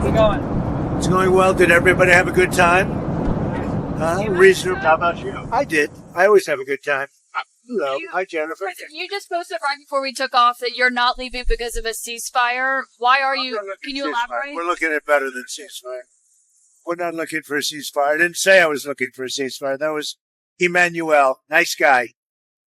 it going? It's going well. Did everybody have a good time? Reasonable. How about you? I did. I always have a good time. Hello. Hi, Jennifer. You just posted right before we took off that you're not leaving because of a ceasefire. Why are you? Can you elaborate? We're looking at better than ceasefire. We're not looking for a ceasefire. I didn't say I was looking for a ceasefire. That was Emmanuel. Nice guy.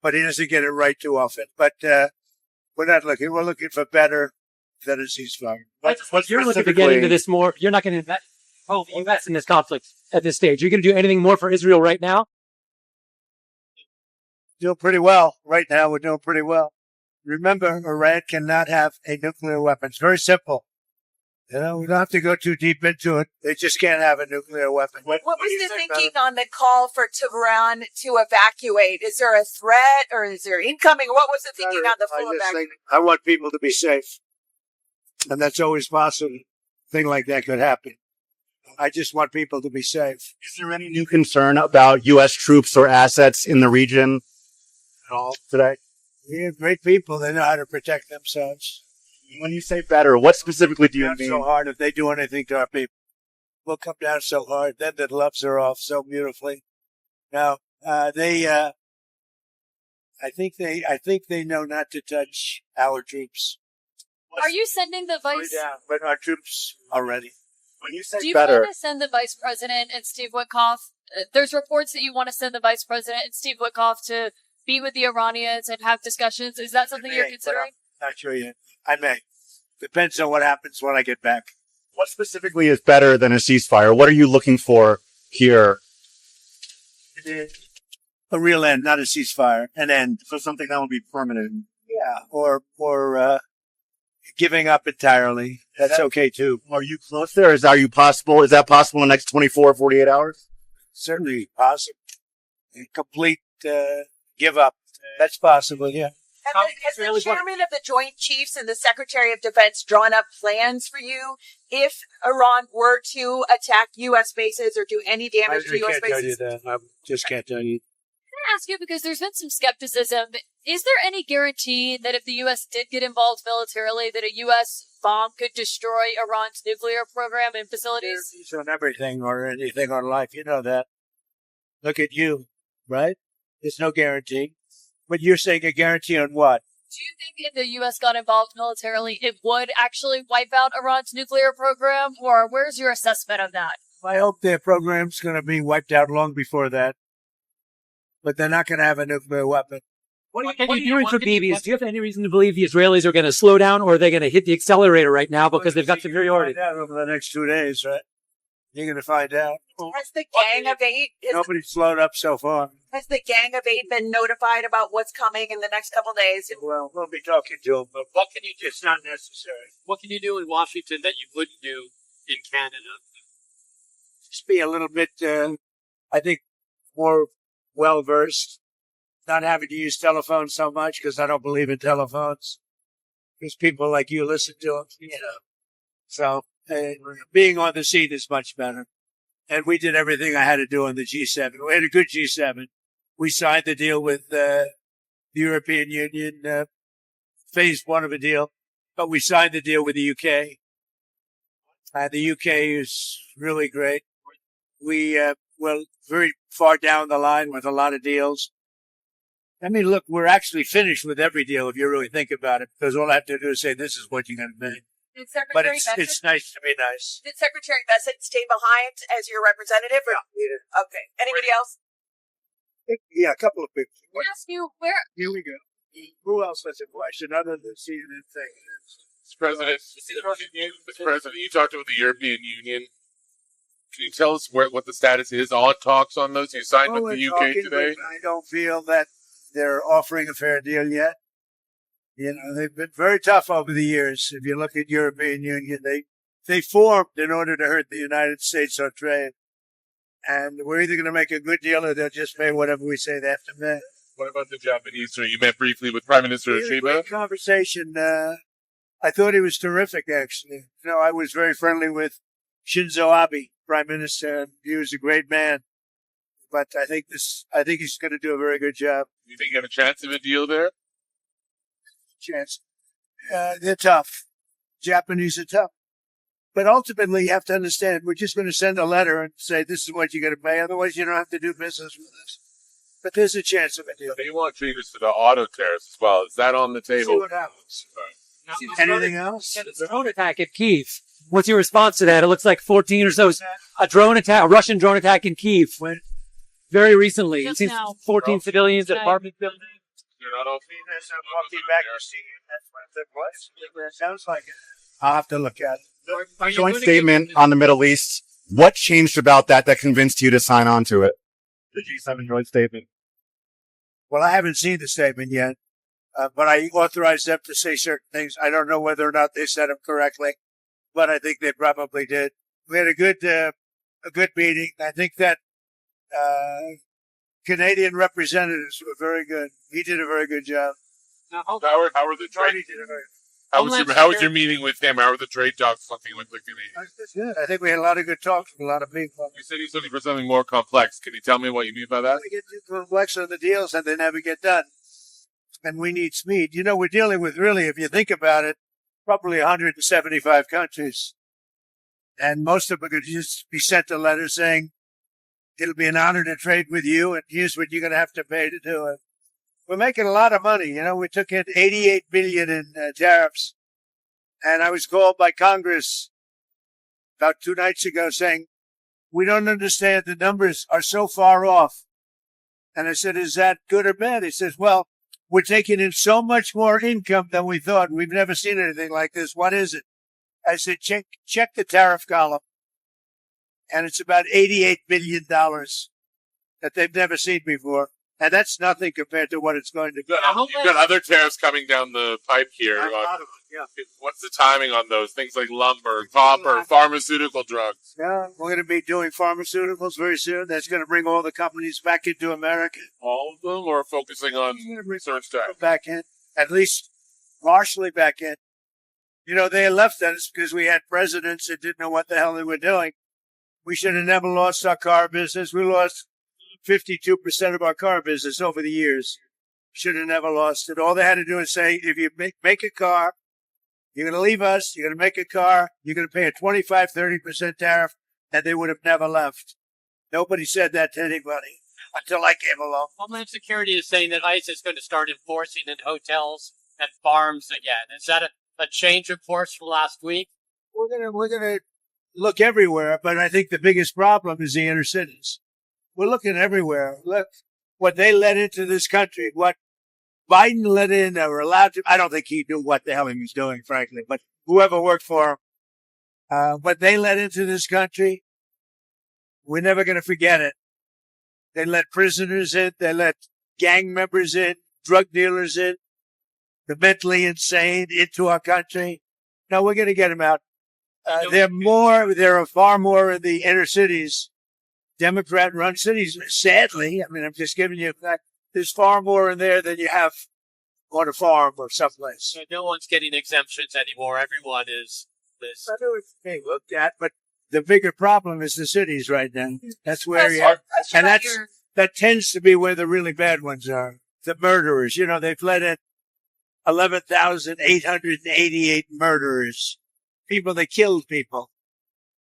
But he doesn't get it right too often. But we're not looking. We're looking for better than a ceasefire. What you're looking to get into this more. You're not going to invest in this conflict at this stage. You're going to do anything more for Israel right now? Doing pretty well. Right now, we're doing pretty well. Remember, Iran cannot have a nuclear weapon. It's very simple. We don't have to go too deep into it. They just can't have a nuclear weapon. What was the thinking on the call for Tehran to evacuate? Is there a threat or is there incoming? What was the thinking on the full evacuation? I want people to be safe. And that's always possible. A thing like that could happen. I just want people to be safe. Is there any new concern about U.S. troops or assets in the region at all today? We have great people. They know how to protect themselves. When you say better, what specifically do you mean? So hard if they do anything to our people. We'll come down so hard. Then the gloves are off so beautifully. Now, I think they know not to touch our troops. Are you sending the vice? Yeah, but our troops are ready. When you say Do you better, plan to send the vice president and Steve Witkoff? There's reports that you want to send the vice president and Steve Witkoff to be with the Iranians and have discussions. Is that something you're considering? Not sure yet. I may. Depends on what happens when I get back. what specifically is better than a ceasefire? What are you looking for here? A real end, not a ceasefire. An end. So something that will be permanent. Yeah, or giving up entirely. That's okay too. Are you close there? Is that possible in the next 24, 48 hours? Certainly possible. A complete give up. That's possible, yeah. Has the chairman of the Joint Chiefs and the Secretary of Defense drawn up plans for you if Iran were to attack U.S. bases or do any damage to U.S. bases? I can't tell you that. I just can't tell you. Can I ask you, because there's been some skepticism, is there any guarantee that if the U.S. did get involved militarily, that a U.S. bomb could destroy Iran's nuclear program and facilities? Guarantees on everything or anything on life. You know that. Look at you, right? There's no guarantee. But you're saying a guarantee on what? Do you think if the U.S. got involved militarily, it would actually wipe out Iran's nuclear program? Or where's your assessment of that? I hope their program's going to be wiped out long before that. But they're not going to have a nuclear weapon. What are you doing for BBs? Do you have any reason to believe the Israelis are going to slow down, or are they going to hit the accelerator right now because they've got superiority? Find out over the next 2 days, right? You're going to find out. Has the Gang of Eight? Nobody's slowed up so far. Has the Gang of Eight been notified about what's coming in the next couple of days? Well, we'll be talking to them, but What can you do? it's not necessary. What can you do in Washington that you wouldn't do in Canada? Just be a little bit, I think, more well-versed. Not having to use telephones so much because I don't believe in telephones. Because people like you listen to them, you know. So being on the scene is much better. And we did everything I had to do on the G7. We had a good G7. We signed the deal with the European Union, phase one of a deal. But we signed the deal with the UK. The UK is really great. We were very far down the line with a lot of deals. I mean, look, we're actually finished with every deal if you really think about it, because all I have to do is say, this is what you're going to make. But it's nice to be nice. Did Secretary Bessent stay behind as your representative? Or? Yeah. Okay. Anybody else? Yeah, a couple of people. Can I ask you, where... Here we go. Who else has a question other than CNN thing? Mr. President, you talked about the European Union. Can you tell us what the status is on talks on those? You signed with the UK today? I don't feel that they're offering a fair deal yet. You know, they've been very tough over the years. If you look at European Union, they formed in order to hurt the United States on trade. And we're either going to make a good deal or they'll just pay whatever we say they have to pay. What about the Japanese? You met briefly with Prime Minister Shiba? Great conversation. I thought he was terrific, actually. You know, I was very friendly with Shinzo Abe, Prime Minister, and he was a great man. But I think he's going to do a very good job. Do you think you have a chance of a deal there? Chance. They're tough. Japanese are tough. But ultimately, you have to understand, we're just going to send a letter and say, this is what you're going to pay. Otherwise, you don't have to do business with us. But there's a chance of a deal. They want changes to the auto tariffs as well. Is that on the See table? what happens. Anything else? Yeah, the drone attack at Kyiv. What's your response to that? It looks like 14 or so. A drone attack, a Russian drone attack in Kyiv. Very recently. It Just seems now. 14 civilians at Right. apartment building. They're not all. That's what it was. Sounds like it. I'll have to look at it. Are you Joint gonna statement give- on the Middle East. What changed about that convinced you to sign on to it? The G7 joint statement. Well, I haven't seen the statement yet, but I authorized them to say certain things. I don't know whether or not they said them correctly, but I think they probably did. We had a good meeting. I think that Canadian representatives were very good. He did a very good job. Now, How are the Marty trade? did a very How was your meeting with him? How are the trade talks looking with the Canadians? That's good. I think we had a lot of good talks with a lot of people. You said he's looking for something more complex. Can you tell me what you mean by that? We get too complex on the deals and they never get done. And we need speed. You know, we're dealing with really, if you think about it, probably 175 countries. And most of them could just be sent a letter saying, it'll be an honor to trade with you and here's what you're going to have to pay to do it. We're making a lot of money. You know, we took in $88 billion in tariffs. And I was called by Congress about 2 nights ago saying, we don't understand. The numbers are so far off. And I said, is that good or bad? He says, well, we're taking in so much more income than we thought. We've never seen anything like this. What is it? I said, check the tariff column. And it's about $88 billion that they've never seen before. And that's nothing compared to what it's going to be. You've got other tariffs coming down the pipe here. Yeah. What's the timing on those? Things like lumber, copper, pharmaceutical drugs. Yeah, we're going to be doing pharmaceuticals very soon. That's going to bring all the companies back into America. All of them, or focusing on certain stuff? Back in, at least partially back in. You know, they left us because we had presidents that didn't know what the hell they were doing. We should have never lost our car business. We lost 52% of our car business over the years. Should have never lost it. All they had to do is say, if you make a car, you're going to leave us, you're going to make a car, you're going to pay a 25-30% tariff, and they would have never left. Nobody said that to anybody until I came along. Homeland Security is saying that ICE is going to start enforcing in hotels and farms again. Is that a change of course from last week? We're gonna look everywhere, but I think the biggest problem is the inner cities. We're looking everywhere. Look what they let into this country, what Biden let in or allowed to. I don't think he knew what the hell he was doing, frankly, but whoever worked for him, what they let into this country, we're never going to forget it. They let prisoners in. They let gang members in, drug dealers in, the mentally insane into our country. No, we're going to get them out. There are far more in the inner cities, Democrat-run cities. Sadly, I mean, I'm just giving you a fact. There's far more in there than you have on a farm or someplace. So no one's getting exemptions anymore. Everyone is. I know it's being looked at, but the bigger problem is the cities right now. That's where you are. And that tends to be where the really bad ones are. The murderers. You know, they've let in 11,888 murderers. People that killed people.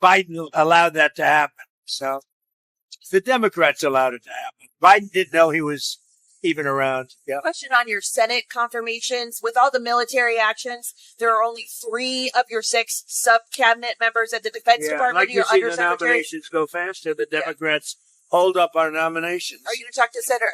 Biden allowed that to happen. So the Democrats allowed it to happen. Biden didn't know he was even around. Yeah. Question on your Senate confirmations. With all the military actions, there are only 3 of your 6 sub-cabinet members at the Defense I'd Department. like to Your see the undersecretary. nominations go faster. The Democrats hold up our nominations. Are you going to talk to Senator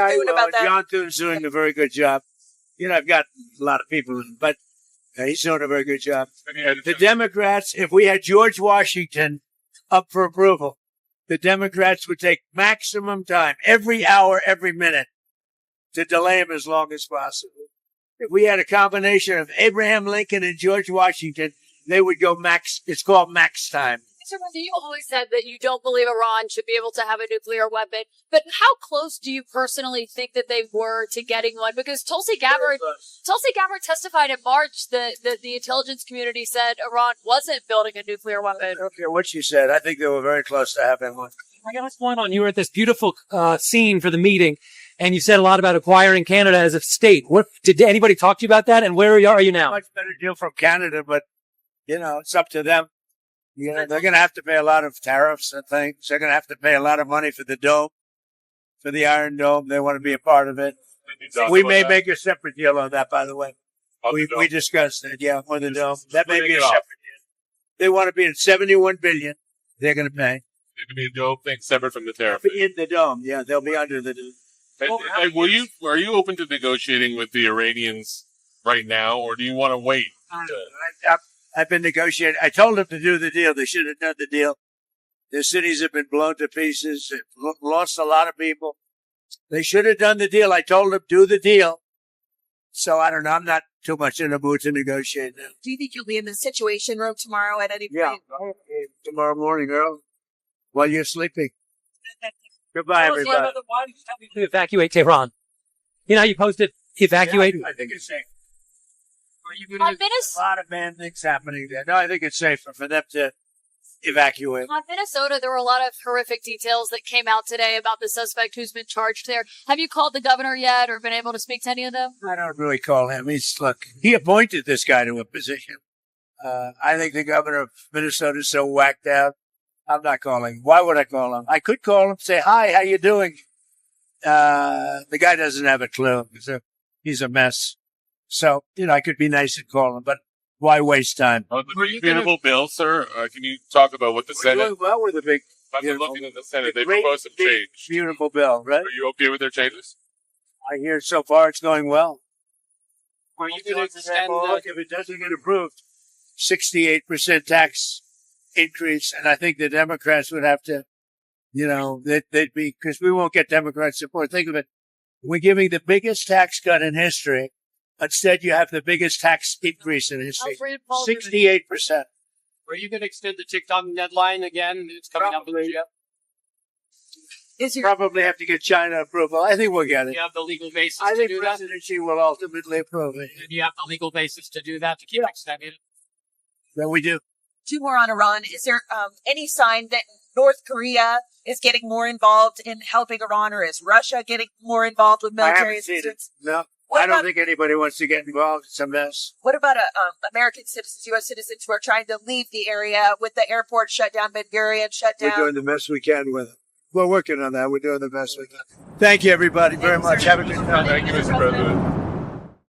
Thune about that? John Thune's doing a very good job. You know, I've got a lot of people, but he's doing a very good job. The Democrats, if we had George Washington up for approval, the Democrats would take maximum time, every hour, every minute, to delay him as long as possible. If we had a combination of Abraham Lincoln and George Washington, they would go max. It's called max time. Mr. President, you always said that you don't believe Iran should be able to have a nuclear weapon, but how close do you personally think that they were to getting one? Because Tulsi Gabbard testified in March that the intelligence community said Iran wasn't building a nuclear weapon. I don't care what she said. I think they were very close to having one. I got one on. You were at this beautiful scene for the meeting, and you said a lot about acquiring Canada as a state. What did anybody talk to you about that? And where are you now? Much better deal from Canada, but you know, it's up to them. You know, they're going to have to pay a lot of tariffs and things. They're going to have to pay a lot of money for the dome, for the Iron Dome. They want to be a part of it. We may make a separate deal on that, by the way. We discussed it, yeah, on the dome. That may be a separate deal. They want to be at $71 billion. They're going to pay. It could be a dome thing separate from the tariff. In the dome, yeah, they'll be under the dome. And are you open to negotiating with the Iranians right now, or do you want to wait? I've been negotiating. I told them to do the deal. They should have done the deal. Their cities have been blown to pieces. They've lost a lot of people. They should have done the deal. I told them, do the deal. So I don't know. I'm not too much in the mood to negotiate now. Do you think you'll be in the Situation Room tomorrow at any point? Yeah. Tomorrow morning, girl, while you're sleeping. Goodbye, everybody. Why did you tell me to evacuate Tehran? You know how you posted evacuate? Yeah, I think it's safe. On A lot of bad things happening there. No, I think it's safer for them to evacuate. On Minnesota, there were a lot of horrific details that came out today about the suspect who's been charged there. Have you called the governor yet or been able to speak to any of them? I don't really call him. He appointed this guy to a position. I think the governor of Minnesota is so whacked out. I'm not calling. Why would I call him? I could call him, say, hi, how you doing? The guy doesn't have a clue. He's a mess. So, I could be nice and call him, but why waste time? The big beautiful bill, sir. Can you talk about what the Senate? Doing well with the big, I've been looking at the Senate. They great, proposed some big, change. beautiful bill, right? Are you okay with their changes? I hear so far it's going well. Are you going to extend Look, if it doesn't get approved, 68% tax increase, and I think the Democrats would have to, they'd be, because we won't get Democrat support. Think of it. We're giving the biggest tax cut in history. Instead, you have the biggest tax increase in history. 68%. Are you going to extend the TikTok deadline again? It's coming Probably. up. Probably have to get China approval. I think we'll get it. You have the legal basis I to think do President Xi will ultimately approve it. that? Do you have the legal basis to do that, to keep extending it? Then we do. Two more on Iran. Is there any sign that North Korea is getting more involved in helping Iran, or is Russia getting more involved with I military haven't seen it. assistance? No. What I don't about- think anybody wants to get involved. It's a mess. What about American citizens, U.S. citizens who are trying to leave the area with the airport shut down, Ben Gurion shut down? We're doing the best we can with it. We're working on that. We're doing the best we can. Thank you, everybody, very much. Have a good time. Thank you, Mr. President.